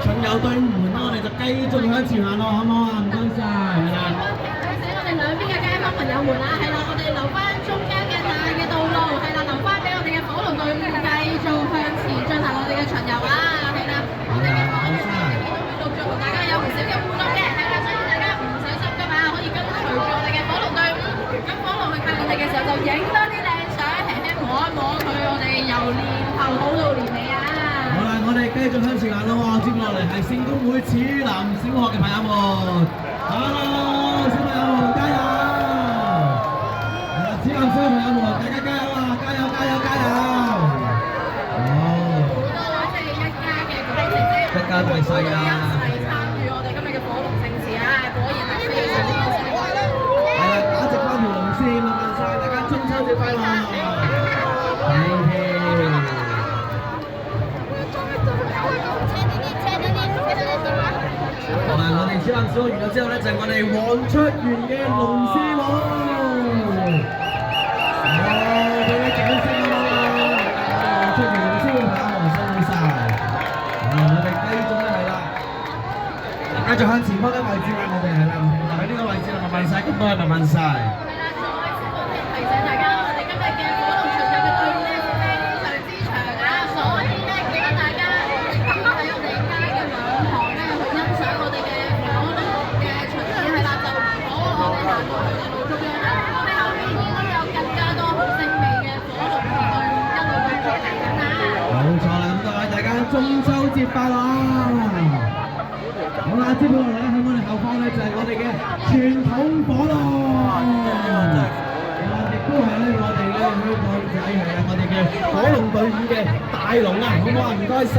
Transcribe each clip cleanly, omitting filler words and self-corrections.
巡遊隊伍啦，我哋就繼續向前行咯，好唔好啊？唔該晒，係啦。提醒我哋兩邊嘅街坊朋友們啦，係啦，我哋留翻中間嘅大嘅道路，係啦，留翻俾我哋嘅火龍隊伍繼續向前進行我哋嘅巡遊啊，係啦，我哋嘅火龍隊陸續同大家有唔少嘅互動嘅，係啦，所以大家唔使心急啊，可以跟隨住我哋嘅火龍隊伍，咁火龍去靠我哋嘅時候就影多啲靚相，輕輕摸一摸佢，我哋由年頭好到年尾啊！好啦，我哋繼續向前行啦喎，接落嚟係聖公會始南小學嘅朋友們，Hello，小朋友們加油！始南小學朋友們，大家加油啊！加油加油加油！好，好多即係一家嘅嗰啲成績，一家大細啊！一齊參與我哋今日嘅火龍盛事啊！果然係非常之開心。係啦，打直翻條龍線，問晒大家中秋節快樂！好啦，我哋小南小學完咗之後咧，就係我哋黃卓元嘅龍獅舞。俾啲掌聲啊！黃卓元龍獅舞朋友們辛苦晒。我哋繼續咧係啦，繼續向前方嘅位置啦，我哋係啦，唔停留喺呢個位置啦，慢慢晒，咁多係慢慢晒。係啦，再次提醒大家，我哋今日嘅火龍巡遊嘅隊伍咧非常之長啊，所以咧記得大家喺我哋街嘅兩旁咧去欣賞我哋嘅火龍嘅巡演係啦，就唔好我哋行到去路中央啦，我哋後面應該有更加多好精美嘅火龍嘅隊伍一路咁出嚟緊啦。冇錯啦，咁多位大家中秋節快樂！好啦，接落嚟喺我哋後方咧就係我哋嘅傳統火龍，亦都係咧我哋咧香港仔係啊，我哋嘅火龍隊伍嘅大龍啊，好唔好啊？唔該晒。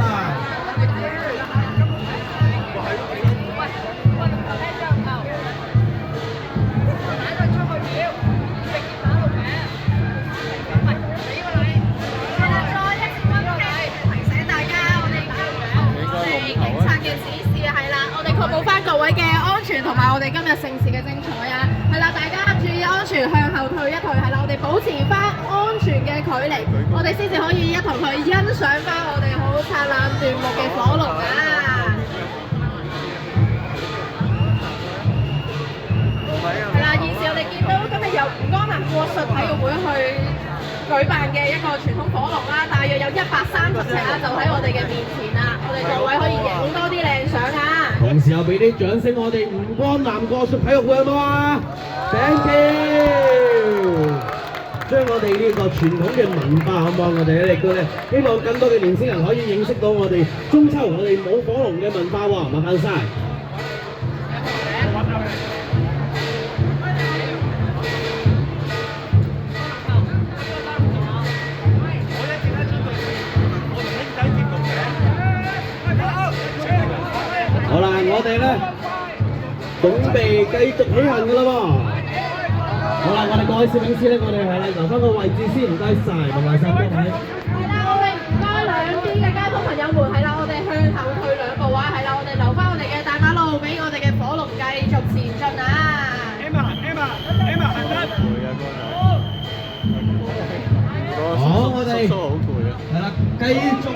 確保翻各位嘅安全同埋我哋今日盛事嘅精彩啊！係啦，大家注意安全，向後退一退，係啦，我哋保持翻安全嘅距離，我哋先至可以一同去欣賞翻我哋好燦爛奪目嘅火龍啊！係啦，現時我哋見到今日由吳江南國術體育會去舉辦嘅一個傳統火龍啦，大約有130尺啦，就喺我哋嘅面前啦，我哋各位可以影多啲靚相啊！同時又俾啲掌聲我哋吳江南國術體育會好唔好啊 ？Thank you！ 將我哋呢個傳統嘅文化好唔好？我哋咧亦都咧希望更多嘅年輕人可以認識到我哋中秋我哋舞火龍嘅文化喎，麻煩晒。好啦，我哋咧準備繼續起行㗎啦喎。好啦，我哋各位攝影師咧，我哋係啦，留翻個位置先，唔該晒，麻煩晒各位。係啦，我哋唔該兩邊嘅街坊朋友們，係啦，我哋向後退兩步啊，係啦，我哋留翻我哋嘅大馬路俾我哋嘅火龍繼續前進啊！好，我哋係啦，繼續